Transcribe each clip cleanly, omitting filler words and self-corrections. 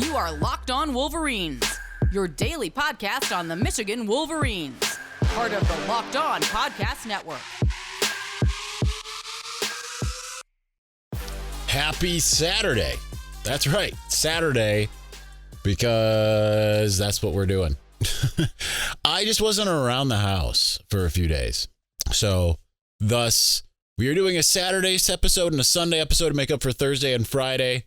You are Locked On Wolverines, your daily podcast on the Michigan Wolverines, part of the Locked On Podcast Network. Happy Saturday. That's right, Saturday, because that's what we're doing. I just wasn't around the house for a few days. So, thus, we are doing a Saturday's episode and a Sunday episode to make up for Thursday and Friday.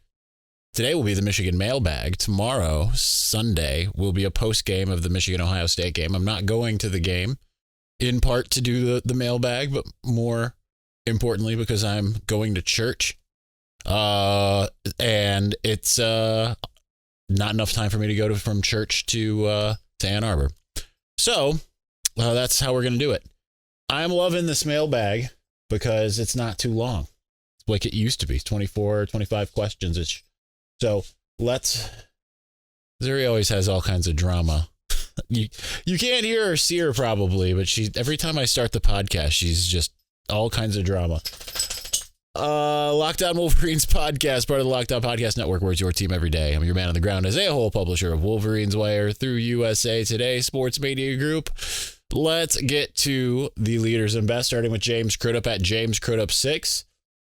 Today will be the Michigan Mailbag. Tomorrow, Sunday, will be a post-game of the Michigan-Ohio State game. I'm not going to the game, in part to do the mailbag, but more importantly because I'm going to church. And it's not enough time for me to go from church to Ann Arbor. So, that's how we're going to do it. I'm loving this mailbag because it's not too long. It's like it used to be, 24, 25 questions-ish. So Zuri always has all kinds of drama. You can't hear or see her probably, but every time I start the podcast, she's just all kinds of drama. Locked On Wolverines podcast, part of the Locked On Podcast Network, where it's your team every day. I'm your man on the ground as a whole publisher of Wolverines Wire through USA Today Sports Media Group. Let's get to the leaders and best, starting with James Crudup at James Crudup 6.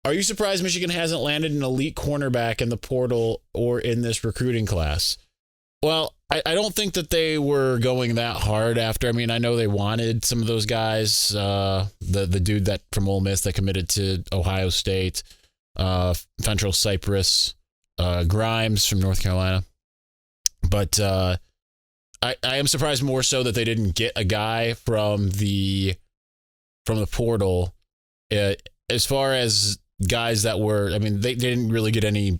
Are you surprised Michigan hasn't landed an elite cornerback in the portal or in this recruiting class? Well, I don't think that they were going that hard after. I mean, I know they wanted some of those guys. The dude that from Ole Miss that committed to Ohio State, Fentrell Cypress, Grimes from North Carolina. But I am surprised more so that they didn't get a guy from the portal. As far as guys that were, I mean, they didn't really get any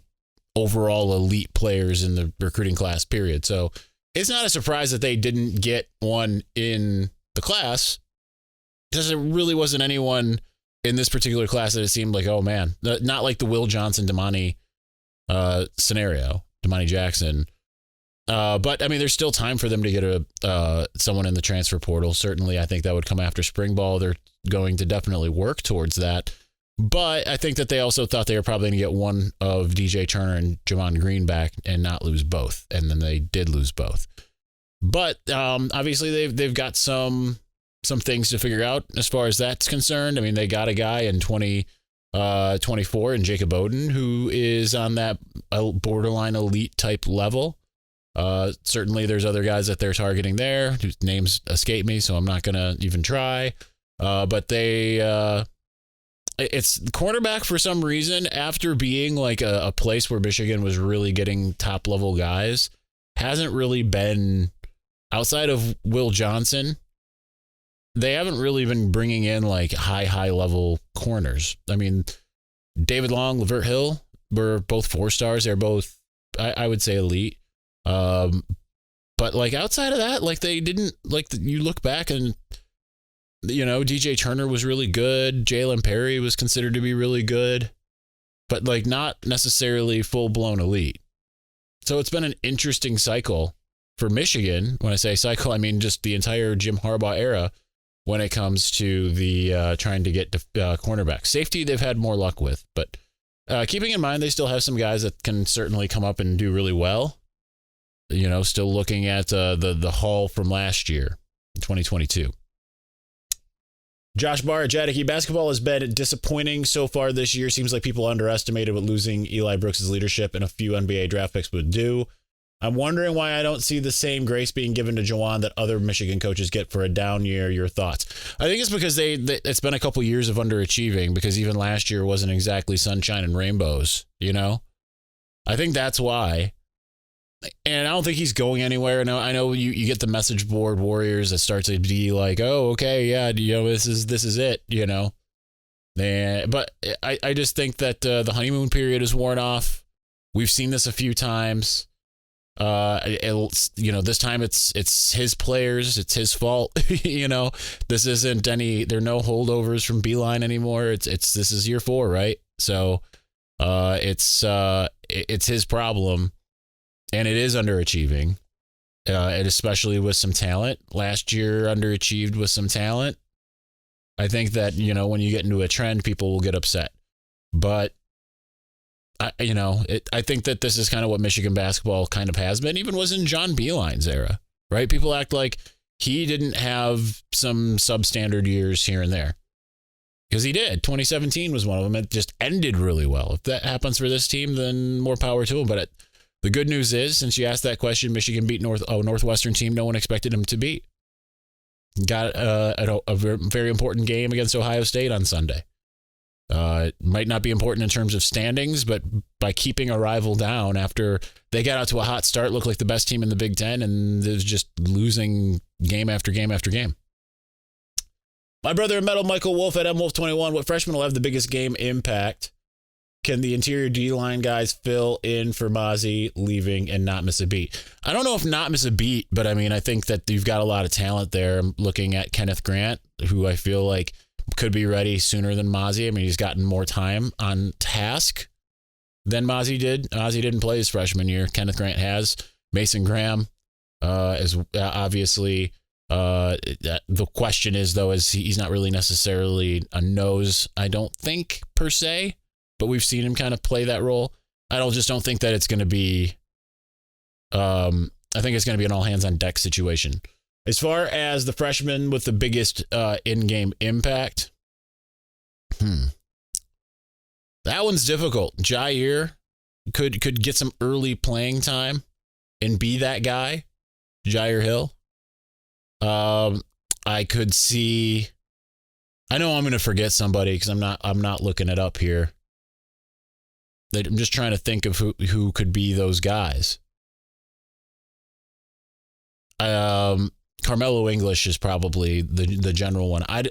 overall elite players in the recruiting class, period. So it's not a surprise that they didn't get one in the class, because there really wasn't anyone in this particular class that it seemed like, oh man, not like the Will Johnson, Damani scenario, Damani Jackson. But I mean, there's still time for them to get someone in the transfer portal. Certainly, I think that would come after spring ball. They're going to definitely work towards that. But I think that they also thought they were probably going to get one of DJ Turner and Javon Green back and not lose both. And then they did lose both. But obviously they've got some things to figure out as far as that's concerned. I mean, they got a guy in 2024 in Jacob Oden, who is on that borderline elite type level. Certainly there's other guys that they're targeting there whose names escape me, so I'm not going to even try. But it's cornerback for some reason, after being like a place where Michigan was really getting top level guys, hasn't really been, outside of Will Johnson, they haven't really been bringing in like high level corners. I mean, David Long, Lavert Hill were both 4-stars. They're both, I would say, elite. But like outside of that, like they didn't, like you look back and, you know, DJ Turner was really good. Jalen Perry was considered to be really good, but like not necessarily full blown elite. So it's been an interesting cycle for Michigan. When I say cycle, I mean just the entire Jim Harbaugh era when it comes to the trying to get cornerback. Safety they've had more luck with, but keeping in mind they still have some guys that can certainly come up and do really well. You know, still looking at the haul from last year, 2022. Josh Barr at Jadiki, basketball has been disappointing so far this year. Seems like people underestimated what losing Eli Brooks' leadership and a few NBA draft picks would do. I'm wondering why I don't see the same grace being given to Juwan that other Michigan coaches get for a down year. Your thoughts? I think it's because it's been a couple years of underachieving, because even last year wasn't exactly sunshine and rainbows, you know? I think that's why. And I don't think he's going anywhere. I know you get the message board warriors that start to be like, oh, okay, yeah, you know, this is it, you know. But I just think that the honeymoon period is worn off. We've seen this a few times. This time it's his players, it's his fault. You know, this isn't there are no holdovers from Beeline anymore. This is year 4, right? So it's his problem. And it is underachieving, and especially with some talent. Last year, underachieved with some talent. I think that, you know, when you get into a trend, people will get upset. But I think that this is kind of what Michigan basketball kind of has been, even was in John Beilein's era, right? People act like he didn't have some substandard years here and there, because he did. 2017 was one of them. It just ended really well. If that happens for this team, then more power to him. But the good news is, since you asked that question, Michigan beat Northwestern team no one expected him to beat. Got a very important game against Ohio State on Sunday. It might not be important in terms of standings, but by keeping a rival down after they got out to a hot start, looked like the best team in the Big Ten, and is just losing game after game after game. My brother in metal, Michael Wolf at MWolf21. What freshman will have the biggest game impact? Can the interior D-line guys fill in for Mozzie leaving and not miss a beat? I don't know if not miss a beat, but I mean, I think that you've got a lot of talent there. I'm looking at Kenneth Grant, who I feel like could be ready sooner than Mozzie. I mean, he's gotten more time on task than Mozzie did. Mozzie didn't play his freshman year. Kenneth Grant has. Mason Graham is obviously... the question is, though, is he's not really necessarily a nose, I don't think, per se, but we've seen him kind of play that role. I don't think that it's going to be, I think it's going to be an all hands on deck situation. As far as the freshman with the biggest in-game impact, that one's difficult. Jair could get some early playing time and be that guy, Jair Hill. I could see, I know I'm going to forget somebody because I'm not looking it up here. I'm just trying to think of who could be those guys. Carmelo English is probably the general one. And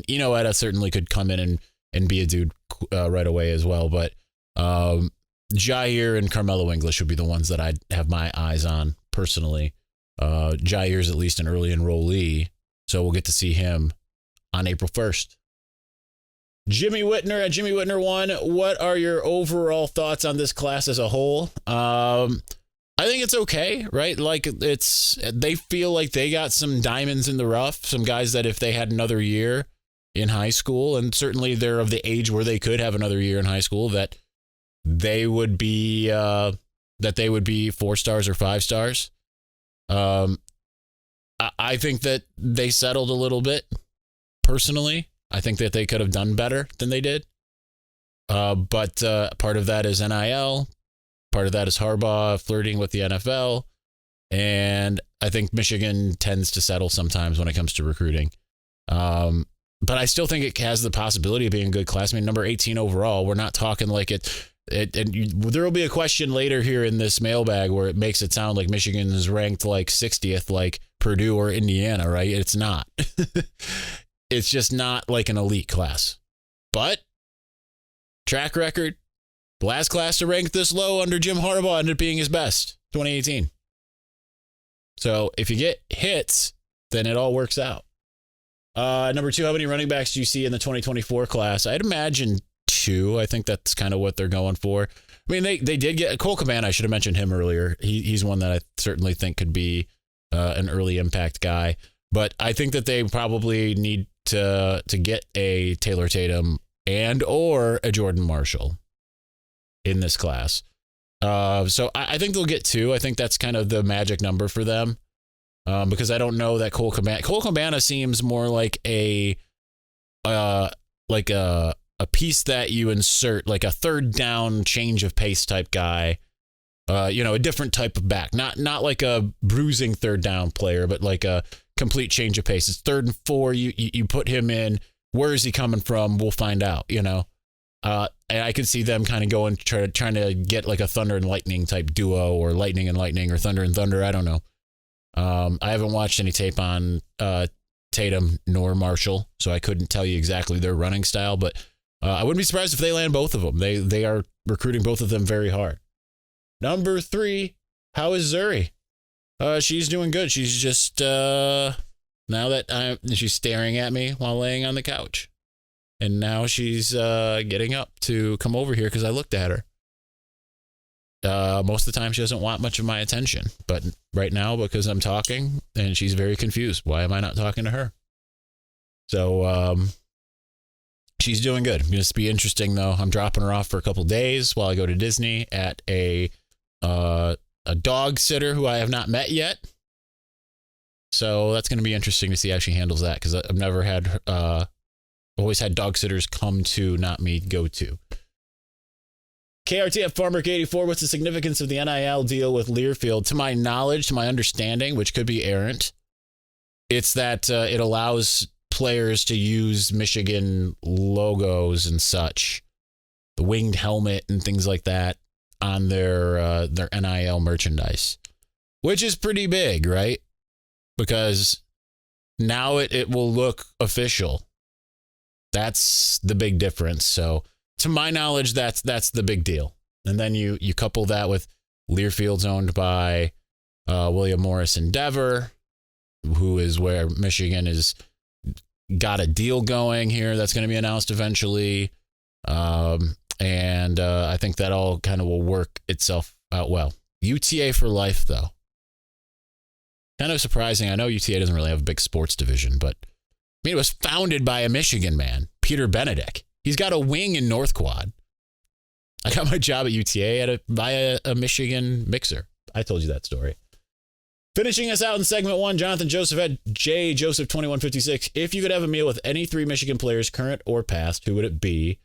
Etta certainly could come in and be a dude right away as well. But Jair and Carmelo English would be the ones that I'd have my eyes on personally. Jair's at least an early enrollee, so we'll get to see him on April 1st. Jimmy Whitner at Jimmy Whitner 1. What are your overall thoughts on this class as a whole? I think it's okay, right? Like they feel like they got some diamonds in the rough, some guys that if they had another year in high school, and certainly they're of the age where they could have another year in high school, that they would be 4 stars or 5 stars. I think that they settled a little bit personally. I think that they could have done better than they did. But part of that is NIL. Part of that is Harbaugh flirting with the NFL. And I think Michigan tends to settle sometimes when it comes to recruiting. But I still think it has the possibility of being a good class. I mean, number 18 overall, we're not talking like there will be a question later here in this mailbag where it makes it sound like Michigan is ranked like 60th, like Purdue or Indiana, right? It's not. It's just not like an elite class. But track record, the last class to rank this low under Jim Harbaugh ended up being his best, 2018. So if you get hits, then it all works out. Number 2, how many running backs do you see in the 2024 class? I'd imagine 2. I think that's kind of what they're going for. I mean, they did get Cole Cabana. I should have mentioned him earlier. He's one that I certainly think could be an early impact guy. But I think that they probably need to get a Taylor Tatum and or a Jordan Marshall in this class. So I think they'll get 2. I think that's kind of the magic number for them. Because I don't know that Cole Cabana seems more like a piece that you insert, like a third down change of pace type guy. A different type of back, not like a bruising third down player, but like a complete change of pace. It's 3rd and 4. You put him in. Where is he coming from? We'll find out. And I could see them kind of going trying to get like a Thunder and Lightning type duo, or Lightning and Lightning, or Thunder and Thunder. I don't know. I haven't watched any tape on Tatum nor Marshall, so I couldn't tell you exactly their running style, but I wouldn't be surprised if they land both of them. They are recruiting both of them very hard. Number 3, how is Zuri? She's doing good. She's just, now that she's staring at me while laying on the couch. And now she's getting up to come over here because I looked at her. Most of the time she doesn't want much of my attention, but right now, because I'm talking and she's very confused, why am I not talking to her? So she's doing good. It's going to be interesting, though. I'm dropping her off for a couple days while I go to Disney at a dog sitter who I have not met yet. So that's going to be interesting to see how she handles that, because I've never had, always had dog sitters come to, not me go to. KRTF Farmer K84, what's the significance of the NIL deal with Learfield? To my knowledge, to my understanding, which could be errant, it's that it allows players to use Michigan logos and such, the winged helmet and things like that on their NIL merchandise, which is pretty big, right? Because now it will look official. That's the big difference. So to my knowledge, that's the big deal. And then you couple that with Learfield's owned by William Morris Endeavor, who is where Michigan has got a deal going here that's going to be announced eventually. And I think that all kind of will work itself out well. UTA for life, though. Kind of surprising. I know UTA doesn't really have a big sports division, but I mean, it was founded by a Michigan man, Peter Benedict. He's got a wing in North Quad. I got my job at UTA by a Michigan mixer. I told you that story. Finishing us out in segment 1, Jonathan Joseph at J Joseph 2156. If you could have a meal with any 3 Michigan players, current or past, who would it be?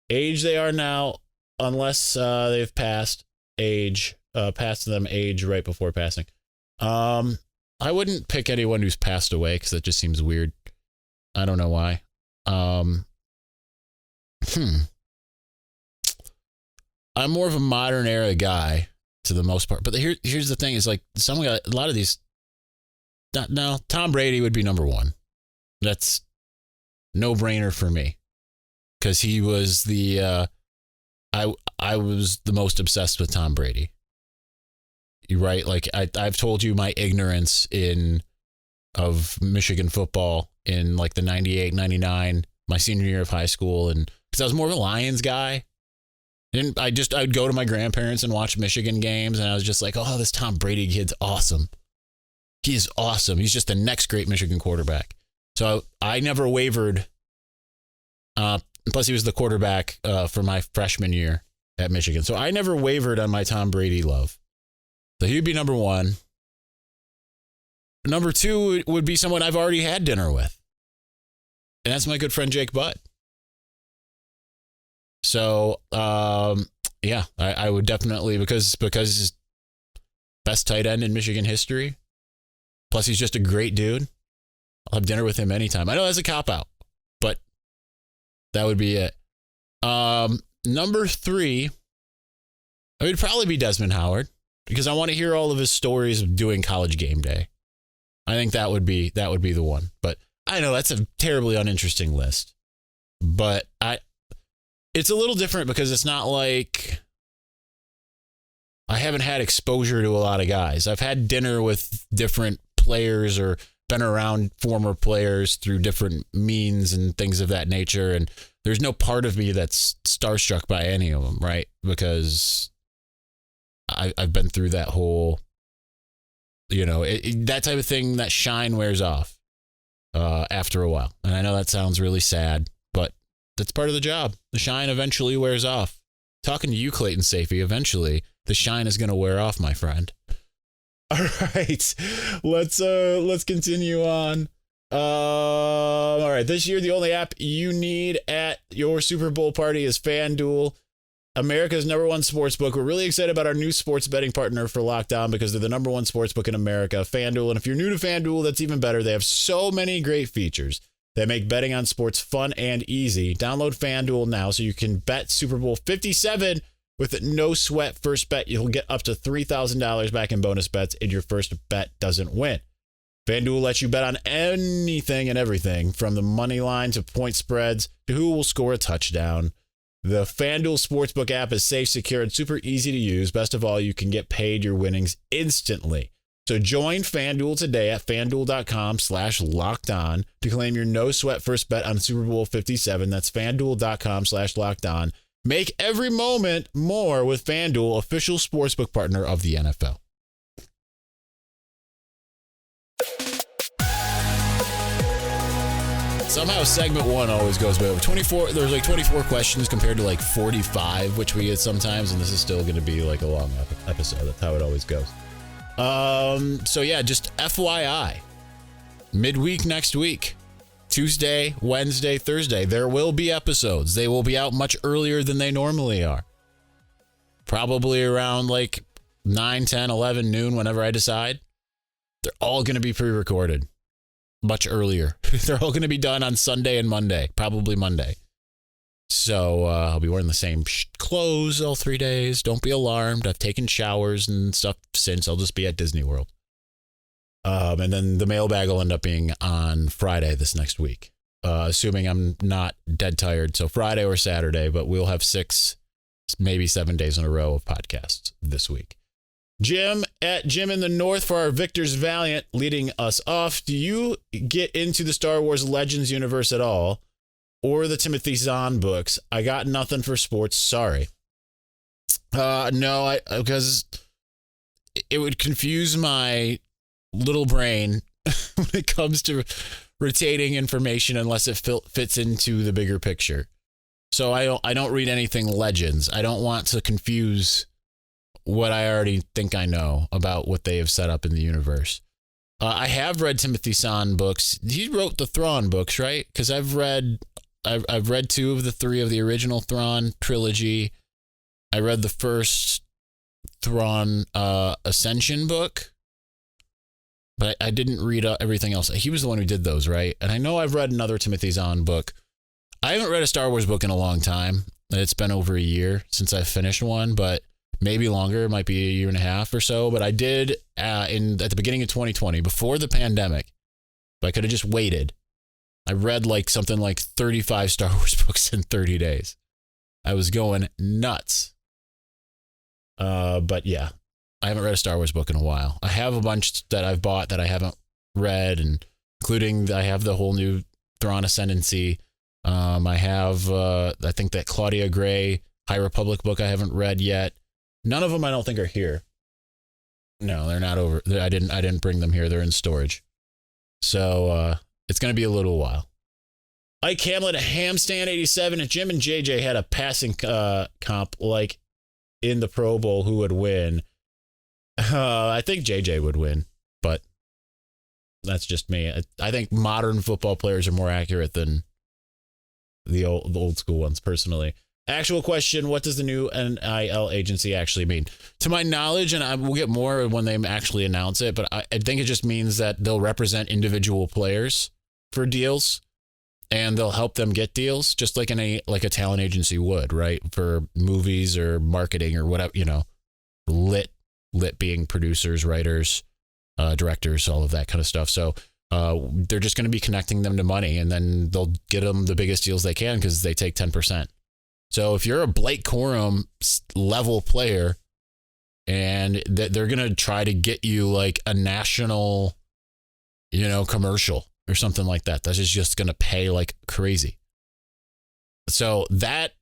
Age they are now, unless they've passed them age right before passing. I wouldn't pick anyone who's passed away because that just seems weird. I don't know why. I'm more of a modern era guy to the most part, but here's the thing: is like a lot of these. No, Tom Brady would be number 1. That's no brainer for me because he was the. I was the most obsessed with Tom Brady. You're right. Like I've told you my ignorance of Michigan football in like the 98, 99, my senior year of high school. And because I was more of a Lions guy. And I'd go to my grandparents and watch Michigan games. And I was just like, oh, this Tom Brady kid's awesome. He is awesome. He's just the next great Michigan quarterback. So I never wavered. Plus he was the quarterback for my freshman year at Michigan. So I never wavered on my Tom Brady love. So he'd be number 1. Number 2 would be someone I've already had dinner with. And that's my good friend Jake Butt. So, yeah, I would definitely, because he's best tight end in Michigan history. Plus, he's just a great dude. I'll have dinner with him anytime. I know that's a cop-out, but that would be it. Number 3, it would probably be Desmond Howard. Because I want to hear all of his stories of doing College Game Day. I think that would be the one. But I know that's a terribly uninteresting list. But it's a little different because it's not like I haven't had exposure to a lot of guys. I've had dinner with different players or been around former players through different means and things of that nature. And there's no part of me that's starstruck by any of them, right? Because I've been through that whole, that type of thing, that shine wears off after a while. And I know that sounds really sad, but that's part of the job. The shine eventually wears off. Talking to you, Clayton Safey, eventually the shine is going to wear off, my friend. All right, let's continue on. All right, this year the only app you need at your Super Bowl party is FanDuel, America's #1 sportsbook. We're really excited about our new sports betting partner for Locked On because they're the #1 sportsbook in America, FanDuel. And if you're new to FanDuel, that's even better. They have so many great features that make betting on sports fun and easy. Download FanDuel now so you can bet Super Bowl 57 with a no sweat first bet. You'll get up to $3,000 back in bonus bets if your first bet doesn't win. FanDuel lets you bet on anything and everything, from the money line to point spreads to who will score a touchdown. The FanDuel Sportsbook app is safe, secure, and super easy to use. Best of all, you can get paid your winnings instantly. So join FanDuel today at FanDuel.com/lockedon to claim your no sweat first bet on Super Bowl 57. That's FanDuel.com/lockedon. Make every moment more with FanDuel, official sportsbook partner of the NFL. Somehow segment 1 always goes by over 24. There's like 24 questions compared to like 45, which we get sometimes, and this is still going to be like a long episode. That's how it always goes. So yeah, just FYI, midweek next week, Tuesday, Wednesday, Thursday, there will be episodes. They will be out much earlier than they normally are. Probably around like 9, 10, 11, noon, whenever I decide. They're all going to be pre-recorded much earlier. They're all going to be done on Sunday and Monday, probably Monday. So I'll be wearing the same clothes all 3 days. Don't be alarmed. I've taken showers and stuff since. I'll just be at Disney World. And then the mailbag will end up being on Friday this next week, assuming I'm not dead tired. So Friday or Saturday, but we'll have 6, maybe 7 days in a row of podcasts this week. Jim at Jim in the North for our Victor's Valiant leading us off. Do you get into the Star Wars Legends universe at all? Or the Timothy Zahn books? I got nothing for sports. Sorry. No, because it would confuse my little brain when it comes to retaining information unless it fits into the bigger picture. So I don't read anything Legends. I don't want to confuse what I already think I know about what they have set up in the universe. I have read Timothy Zahn books. He wrote the Thrawn books, right? Because I've read 2 of the 3 of the original Thrawn trilogy. I read the first Thrawn Ascension book, but I didn't read everything else. He was the one who did those, right? And I know I've read another Timothy Zahn book. I haven't read a Star Wars book in a long time. It's been over a year since I finished one, but maybe longer. It might be a year and a half or so. But I did at the beginning of 2020, before the pandemic. But I could have just waited. I read something like 35 Star Wars books in 30 days. I was going nuts. But yeah, I haven't read a Star Wars book in a while. I have a bunch that I've bought that I haven't read, and including I have the whole new Thrawn Ascendancy. I have, I think that Claudia Gray High Republic book I haven't read yet. None of them I don't think are here. No, they're not over. I didn't bring them here. They're in storage. So it's going to be a little while. Ike Hamlet, a Hamstand 87. If Jim and JJ had a passing comp like in the Pro Bowl, who would win? I think JJ would win, but that's just me. I think modern football players are more accurate than the old school ones, personally. Actual question, what does the new NIL agency actually mean? To my knowledge, and we'll get more when they actually announce it, but I think it just means that they'll represent individual players for deals, and they'll help them get deals, just like a talent agency would, right? For movies or marketing or whatever, lit being producers, writers, directors, all of that kind of stuff. So they're just going to be connecting them to money, and then they'll get them the biggest deals they can because they take 10%. So if you're a Blake Corum level player, and they're going to try to get you like a national, commercial or something like that, that's just going to pay like crazy. So that,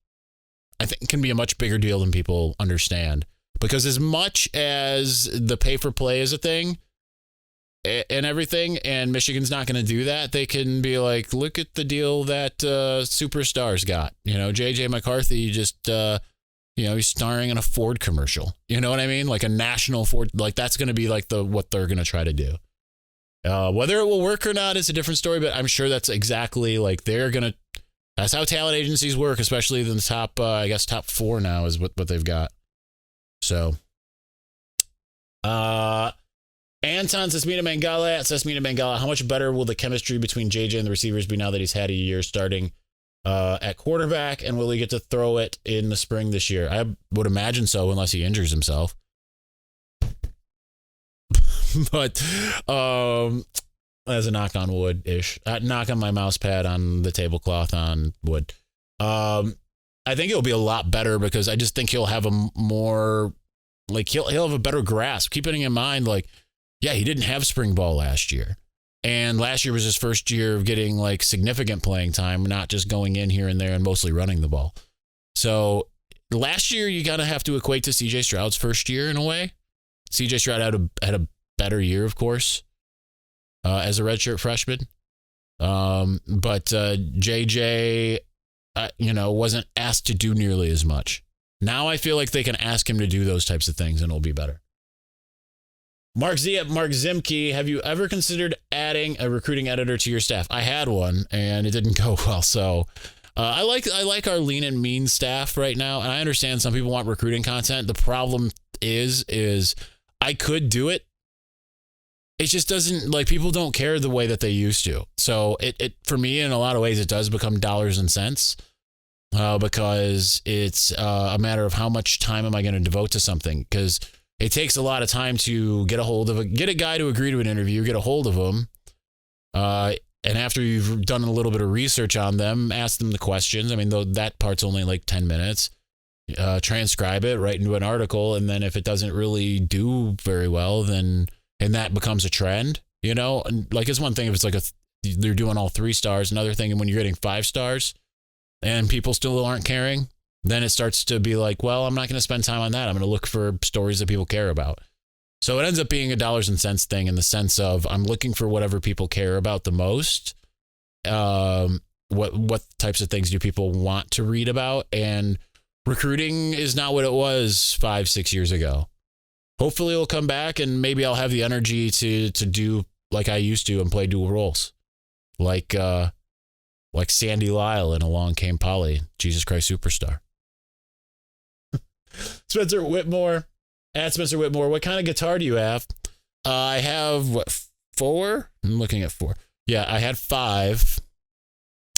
I think, can be a much bigger deal than people understand, because as much as the pay for play is a thing and everything, and Michigan's not going to do that, they can be like, look at the deal that Superstars got. JJ McCarthy just, he's starring in a Ford commercial. You know what I mean? Like a national Ford, like that's going to be like what they're going to try to do. Whether it will work or not is a different story, but I'm sure that's exactly like that's how talent agencies work, especially in the top, top 4 now is what they've got. So, Anton Sesmina Mangala at Sesmina Mangala. How much better will the chemistry between JJ and the receivers be now that he's had a year starting at quarterback? And will he get to throw it in the spring this year? I would imagine so, unless he injures himself. But as a knock on wood-ish. Knock on my mouse pad on the tablecloth on wood. I think it'll be a lot better, because I just think he'll have a more, he'll have a better grasp. Keeping in mind, yeah, he didn't have spring ball last year. And last year was his first year of getting significant playing time, not just going in here and there and mostly running the ball. So last year, you got to have to equate to CJ Stroud's first year in a way. CJ Stroud had a better year, of course, as a redshirt freshman. But JJ, wasn't asked to do nearly as much. Now I feel like they can ask him to do those types of things and it'll be better. Mark Z at Mark Zimke, have you ever considered adding a recruiting editor to your staff? I had one and it didn't go well. So I like our lean and mean staff right now. And I understand some people want recruiting content. The problem is I could do it. It just doesn't, like, people don't care the way that they used to. So it for me, in a lot of ways, it does become dollars and cents because it's a matter of how much time am I going to devote to something, because it takes a lot of time to get a guy to agree to an interview, get a hold of him. And after you've done a little bit of research on them, ask them the questions. I mean, though that part's only like 10 minutes. Transcribe it, write into an article. And then if it doesn't really do very well, and that becomes a trend, and like, it's one thing if it's like they're doing all 3 stars. Another thing when you're getting 5 stars and people still aren't caring, then it starts to be like, well, I'm not going to spend time on that. I'm going to look for stories that people care about. So it ends up being a dollars and cents thing in the sense of I'm looking for whatever people care about the most. What types of things do people want to read about? And recruiting is not what it was 5-6 years ago. Hopefully it'll come back and maybe I'll have the energy to do like I used to and play dual roles. Like Sandy Lyle in Along Came Polly, Jesus Christ Superstar. Spencer Whitmore, at Spencer Whitmore, what kind of guitar do you have? I have 4? I'm looking at 4. Yeah, I had 5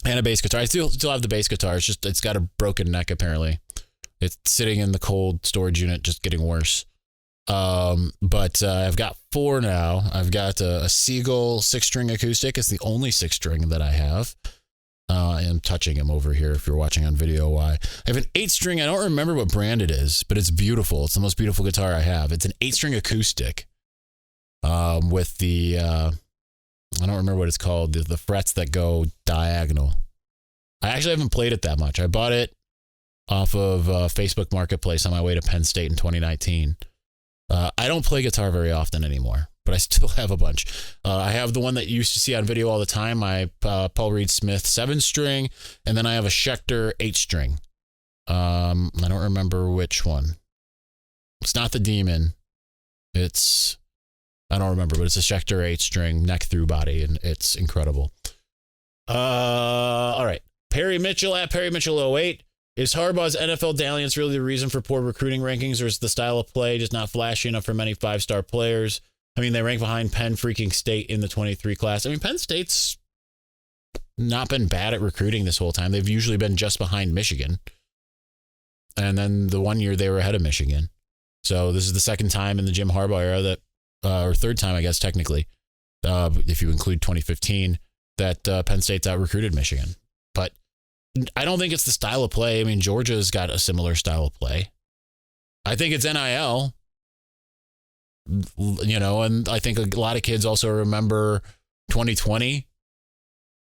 and a bass guitar. I still have the bass guitar. It's got a broken neck apparently. It's sitting in the cold storage unit, just getting worse. But I've got 4 now. I've got a Seagull 6-string acoustic. It's the only 6-string that I have. I'm touching him over here if you're watching on video. Why? I have an 8-string. I don't remember what brand it is, but it's beautiful. It's the most beautiful guitar I have. It's an 8-string acoustic with the, I don't remember what it's called, the frets that go diagonal. I actually haven't played it that much. I bought it off of Facebook Marketplace on my way to Penn State in 2019. I don't play guitar very often anymore, but I still have a bunch. I have the one that you used to see on video all the time, my Paul Reed Smith 7-string, and then I have a Schecter 8-string. I don't remember which one. It's not the Demon. I don't remember, but it's a Schecter 8-string neck through body, and it's incredible. All right. Perry Mitchell at Perry Mitchell 08. Is Harbaugh's NFL dalliance really the reason for poor recruiting rankings, or is the style of play just not flashy enough for many 5-star players? I mean, they rank behind Penn freaking State in the 23 class. I mean, Penn State's not been bad at recruiting this whole time. They've usually been just behind Michigan. And then the one year they were ahead of Michigan. So this is the second time in the Jim Harbaugh era that, or third time, I guess, technically, if you include 2015, that Penn State's out recruited Michigan. But I don't think it's the style of play. I mean, Georgia's got a similar style of play. I think it's NIL, and I think a lot of kids also remember 2020,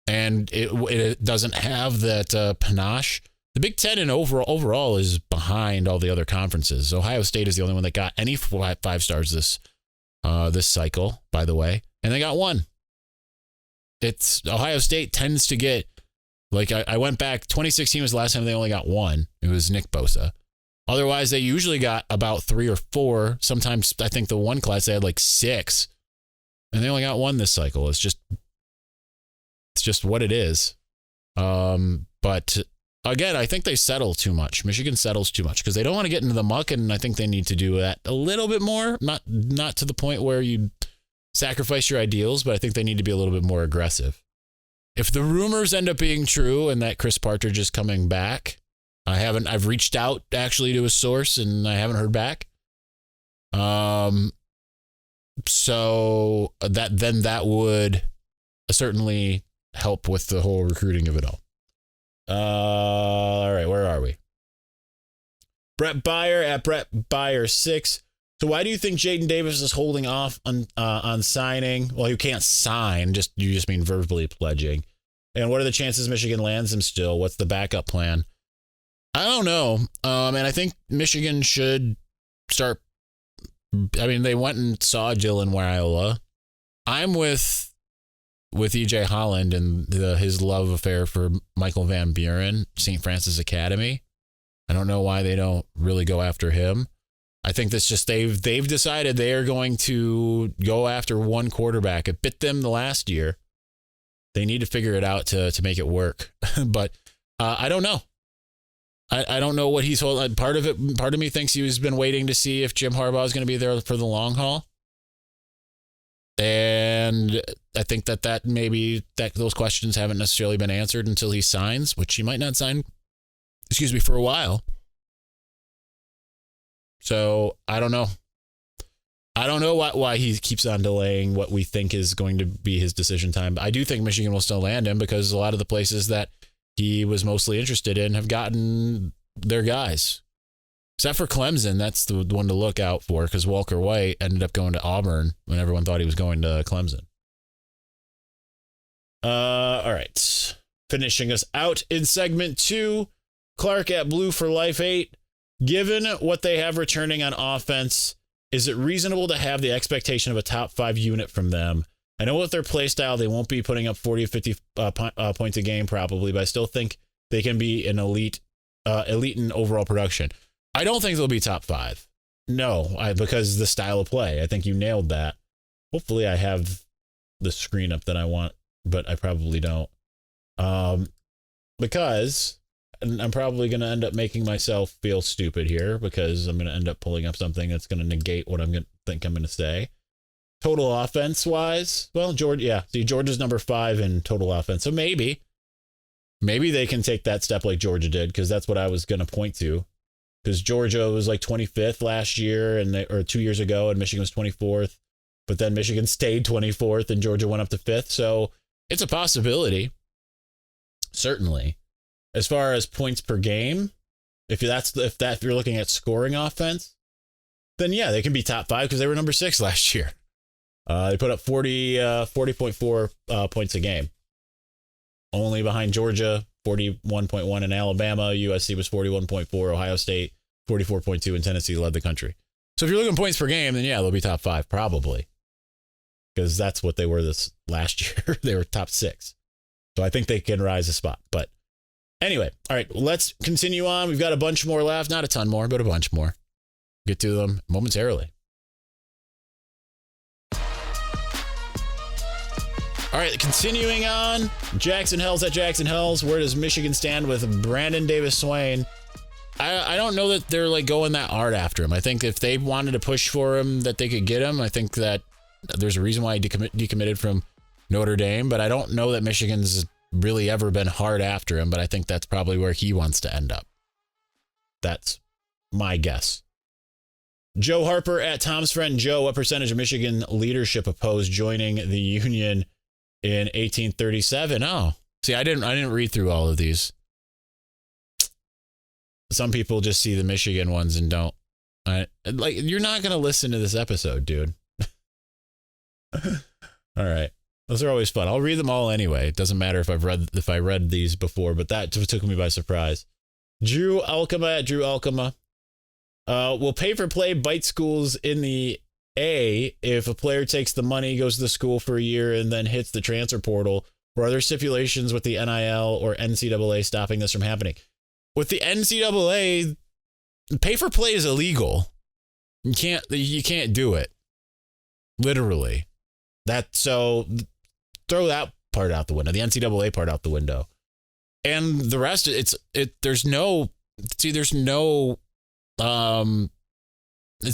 and it doesn't have that panache. The Big Ten in overall is behind all the other conferences. Ohio State is the only one that got any 5 stars this cycle, by the way, and they got 1. It's Ohio State tends to get, like, I went back, 2016 was the last time they only got 1. It was Nick Bosa. Otherwise, they usually got about 3 or 4. Sometimes I think the one class they had like 6, and they only got 1 this cycle. It's just what it is. But again, I think they settle too much. Michigan settles too much because they don't want to get into the muck, and I think they need to do that a little bit more. Not to the point where you sacrifice your ideals, but I think they need to be a little bit more aggressive. If the rumors end up being true and that Chris Partridge is coming back, I've reached out actually to a source and I haven't heard back. So that would certainly help with the whole recruiting of it all. All right, where are we? Brett Byer at Brett Byer 6. So why do you think Jaden Davis is holding off on signing? Well, you can't sign, you just mean verbally pledging. And what are the chances Michigan lands him still? What's the backup plan? I don't know. And I think Michigan should start. I mean, they went and saw Dylan Wyola. I'm with with EJ Holland and his love affair for Michael Van Buren, St. Francis Academy. I don't know why they don't really go after him. I think that's just they've decided they are going to go after one quarterback. It bit them the last year. They need to figure it out to make it work. But I don't know. I don't know what he's holding. Part of me thinks he's been waiting to see if Jim Harbaugh is going to be there for the long haul. And I think that maybe those questions haven't necessarily been answered until he signs, which he might not sign, for a while. So I don't know. I don't know why he keeps on delaying what we think is going to be his decision time. I do think Michigan will still land him because a lot of the places that he was mostly interested in have gotten their guys. Except for Clemson, that's the one to look out for because Walker White ended up going to Auburn when everyone thought he was going to Clemson. All right. Finishing us out in segment 2, Clark at Blue for Life 8. Given what they have returning on offense, is it reasonable to have the expectation of a top 5 unit from them? I know with their play style, they won't be putting up 40 or 50 points a game probably, but I still think they can be an elite in overall production. I don't think they'll be top 5. No, because the style of play. I think you nailed that. Hopefully I have the screen up that I want, but I probably don't. Because I'm probably going to end up making myself feel stupid here because I'm going to end up pulling up something that's going to negate what I'm going to say. Total offense wise, well, Georgia's number 5 in total offense. So maybe they can take that step like Georgia did because that's what I was going to point to. Because Georgia was like 25th last year or 2 years ago, and Michigan was 24th. But then Michigan stayed 24th, and Georgia went up to 5th. So it's a possibility, certainly. As far as points per game, if you're looking at scoring offense, then yeah, they can be top 5 because they were number 6 last year. They put up 40.4 points a game. Only behind Georgia, 41.1 in Alabama. USC was 41.4. Ohio State, 44.2, and Tennessee led the country. So if you're looking at points per game, then yeah, they'll be top 5 probably. Because that's what they were this last year. They were top 6. So I think they can rise a spot. But anyway, all right, let's continue on. We've got a bunch more left. Not a ton more, but a bunch more. Get to them momentarily. All right, continuing on. Jackson Hells at Jackson Hells. Where does Michigan stand with Brandon Davis-Swain? I don't know that they're like going that hard after him. I think if they wanted to push for him, that they could get him. I think that there's a reason why he decommitted from Notre Dame, but I don't know that Michigan's really ever been hard after him, but I think that's probably where he wants to end up. That's my guess. Joe Harper at Tom's Friend Joe. What percentage of Michigan leadership opposed joining the Union in 1837? Oh, see, I didn't read through all of these. Some people just see the Michigan ones and don't. You're not going to listen to this episode, dude. All right. Those are always fun. I'll read them all anyway. It doesn't matter if I read these before, but that took me by surprise. Drew Alkema at Drew Alkema. Will pay-for-play bite schools in the A if a player takes the money, goes to the school for a year, and then hits the transfer portal? Or are there stipulations with the NIL or NCAA stopping this from happening? With the NCAA, pay-for-play is illegal. You can't do it. Literally. So throw that part out the window. The NCAA part out the window. And the rest, it's the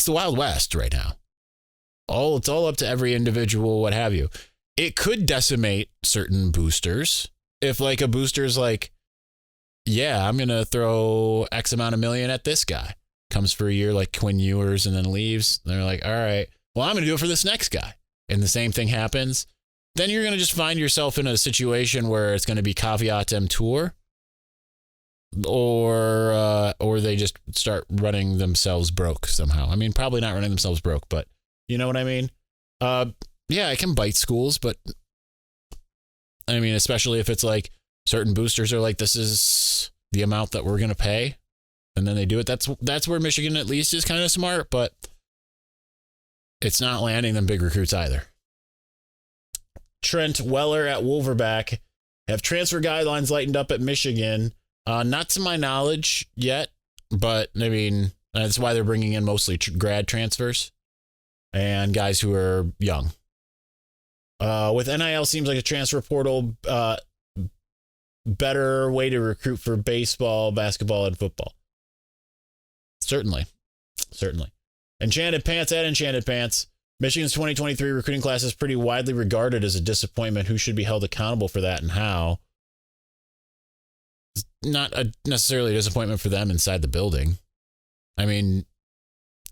Wild West right now. It's all up to every individual, what have you. It could decimate certain boosters. If like a booster's like, yeah, I'm going to throw X amount of million at this guy. Comes for a year like Quinn Ewers and then leaves. They're like, all right, well, I'm going to do it for this next guy. And the same thing happens. Then you're going to just find yourself in a situation where it's going to be caveat emptor. Or they just start running themselves broke somehow. I mean, probably not running themselves broke, but you know what I mean? Yeah, I can bite schools, but I mean, especially if it's like certain boosters are like, this is the amount that we're going to pay. And then they do it. That's where Michigan at least is kind of smart, but it's not landing them big recruits either. Trent Weller at Wolverback have transfer guidelines lightened up at Michigan. Not to my knowledge yet, but I mean, that's why they're bringing in mostly grad transfers and guys who are young. With NIL, seems like a transfer portal better way to recruit for baseball, basketball, and football. Certainly. Enchanted Pants at Enchanted Pants. Michigan's 2023 recruiting class is pretty widely regarded as a disappointment. Who should be held accountable for that and how? It's not necessarily a disappointment for them inside the building. I mean,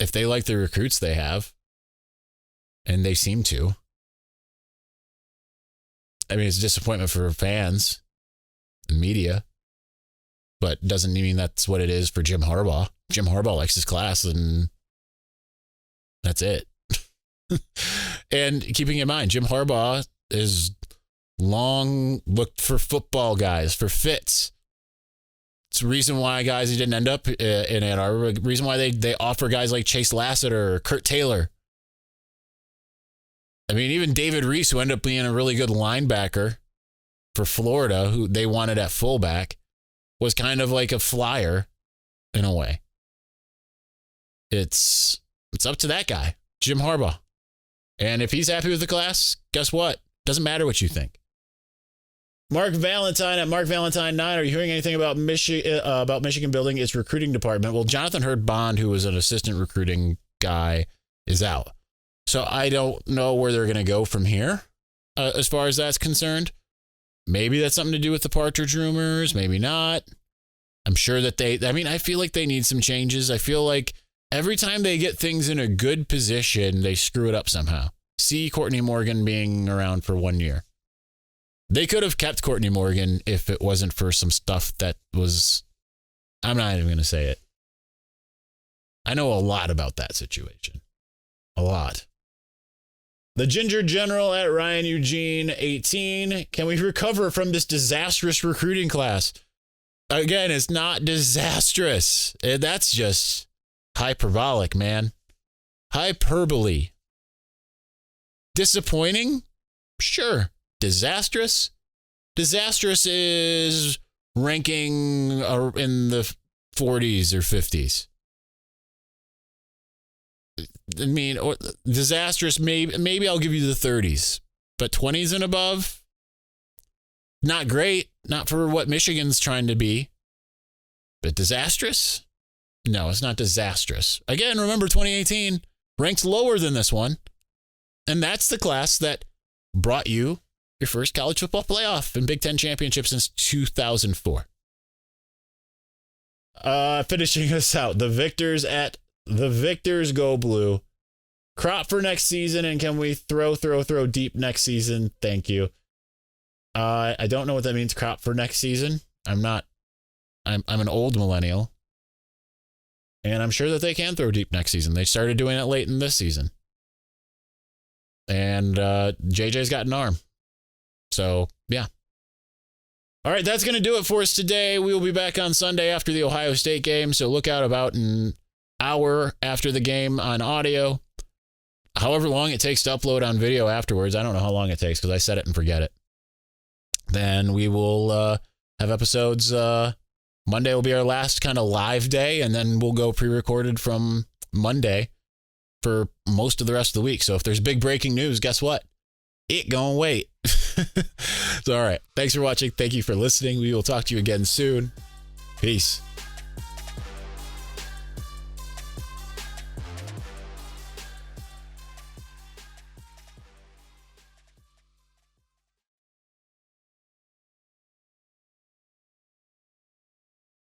if they like the recruits they have, and they seem to, I mean, it's a disappointment for fans and media, but doesn't mean that's what it is for Jim Harbaugh. Jim Harbaugh likes his class, and that's it. And keeping in mind, Jim Harbaugh is long looked for football guys, for fits. It's the reason why guys who didn't end up in Ann Arbor, the reason why they offer guys like Chase Lassiter or Kurt Taylor. I mean, even David Reese, who ended up being a really good linebacker for Florida, who they wanted at fullback, was kind of like a flyer in a way. It's up to that guy, Jim Harbaugh. And if he's happy with the class, guess what? Doesn't matter what you think. Mark Valentine at Mark Valentine 9. Are you hearing anything about Michigan building its recruiting department? Well, Jonathan Hurd Bond, who was an assistant recruiting guy, is out. So I don't know where they're going to go from here as far as that's concerned. Maybe that's something to do with the Partridge rumors. Maybe not. I'm sure that I feel like they need some changes. I feel like every time they get things in a good position, they screw it up somehow. See Courtney Morgan being around for 1 year. They could have kept Courtney Morgan if it wasn't for some stuff that was, I'm not even going to say it. I know a lot about that situation. A lot. The Ginger General at Ryan Eugene 18. Can we recover from this disastrous recruiting class? Again, it's not disastrous. That's just hyperbolic, man. Hyperbole. Disappointing? Sure. Disastrous? Disastrous is ranking in the 40s or 50s. I mean, or disastrous, maybe I'll give you the 30s. But 20s and above? Not great. Not for what Michigan's trying to be. But disastrous? No, it's not disastrous. Again, remember 2018 ranked lower than this one. And that's the class that brought you your first college football playoff and Big Ten championship since 2004. Finishing us out, the Victors at the Victors Go Blue. Crop for next season, and can we throw deep next season? Thank you. I don't know what that means, crop for next season. I'm an old millennial. And I'm sure that they can throw deep next season. They started doing it late in this season. And JJ's got an arm. So, yeah. All right, that's going to do it for us today. We will be back on Sunday after the Ohio State game. So look out about an hour after the game on audio. However long it takes to upload on video afterwards. I don't know how long it takes because I set it and forget it. Then we will have episodes. Monday will be our last kind of live day, and then we'll go pre-recorded from Monday for most of the rest of the week. So if there's big breaking news, guess what? It gonna wait. So, all right. Thanks for watching. Thank you for listening. We will talk to you again soon. Peace.